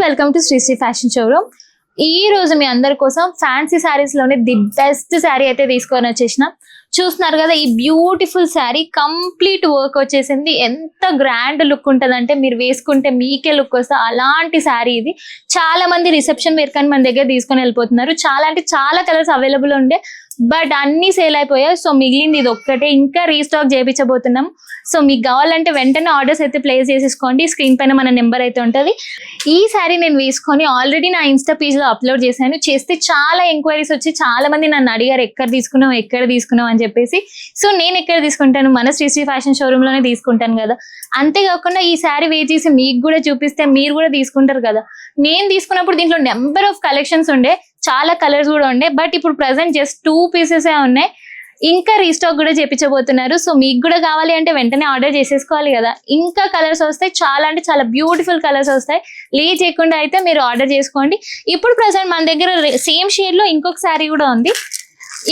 Welcome to Shri fashion showroom. ఈ రోజు మీ అందరి కోసం ఫ్యాన్సీ శారీస్ లోనే ది బెస్ట్ శారీ అయితే తీసుకొని వచ్చేసిన. చూస్తున్నారు కదా, ఈ బ్యూటిఫుల్ శారీ కంప్లీట్ వర్క్ వచ్చేసింది. ఎంత గ్రాండ్ లుక్ ఉంటుంది అంటే మీరు వేసుకుంటే మీకే లుక్ వస్తుంది. అలాంటి శారీ ఇది. చాలా మంది రిసెప్షన్ వేర్ కానీ మన దగ్గర తీసుకొని వెళ్ళిపోతున్నారు. చాలా అంటే చాలా కలర్స్ అవైలబుల్ ఉండే, బట్ అన్ని సేల్ అయిపోయాయి. సో మిగిలింది ఇది ఒక్కటే, ఇంకా రీస్టాక్ చేయించబోతున్నాం. సో మీకు కావాలంటే వెంటనే ఆర్డర్స్ అయితే ప్లేస్ చేసేసుకోండి. స్క్రీన్ పైన మన నెంబర్ అయితే ఉంటుంది. ఈ శారీ నేను వేసుకొని ఆల్రెడీ నా ఇన్స్టా పేజ్ లో అప్లోడ్ చేశాను. చేస్తే చాలా ఎంక్వైరీస్ వచ్చి చాలా మంది నన్ను అడిగారు ఎక్కడ తీసుకున్నావు అని చెప్పేసి. సో నేను ఎక్కడ తీసుకుంటాను, మన శ్రీ ఫ్యాషన్ షోరూమ్ లోనే తీసుకుంటాను కదా. అంతేకాకుండా ఈ శారీ వేర్ చేసి మీకు కూడా చూపిస్తే మీరు కూడా తీసుకుంటారు కదా. నేను తీసుకున్నప్పుడు దీంట్లో నెంబర్ ఆఫ్ కలెక్షన్స్ ఉండే, చాలా కలర్స్ కూడా ఉండే, బట్ ఇప్పుడు ప్రెసెంట్ జస్ట్ 2 pieces ఉన్నాయి. ఇంకా రీస్టాక్ కూడా చేపించబోతున్నారు. సో మీకు కూడా కావాలి అంటే వెంటనే ఆర్డర్ చేసేసుకోవాలి కదా. ఇంకా కలర్స్ వస్తాయి, చాలా అంటే చాలా బ్యూటిఫుల్ కలర్స్ వస్తాయి. లేట్ చేయకుండా అయితే మీరు ఆర్డర్ చేసుకోండి. ఇప్పుడు ప్రెసెంట్ మన దగ్గర సేమ్ షేడ్ లో ఇంకొక శారీ కూడా ఉంది.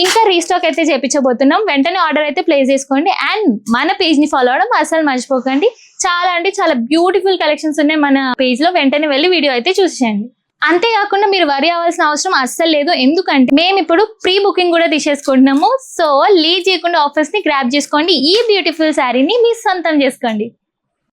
ఇంకా రీస్టాక్ అయితే చేపించబోతున్నాం. వెంటనే ఆర్డర్ అయితే ప్లేస్ చేసుకోండి. అండ్ మన పేజ్ ని ఫాలో అవడం అసలు మర్చిపోకండి. చాలా అంటే చాలా బ్యూటిఫుల్ కలెక్షన్స్ ఉన్నాయి మన పేజ్ లో. వెంటనే వెళ్ళి వీడియో అయితే చూసేయండి. అంతేకాకుండా మీరు వరి అవ్వాల్సిన అవసరం అస్సలు లేదు. ఎందుకంటే మేము ఇప్పుడు ప్రీ బుకింగ్ కూడా తీసేసుకుంటున్నాము. సో లేట్ చేయకుండా ఆఫర్స్ ని గ్రాబ్ చేసుకోండి. ఈ బ్యూటిఫుల్ శారీని మీ సొంతం చేసుకోండి.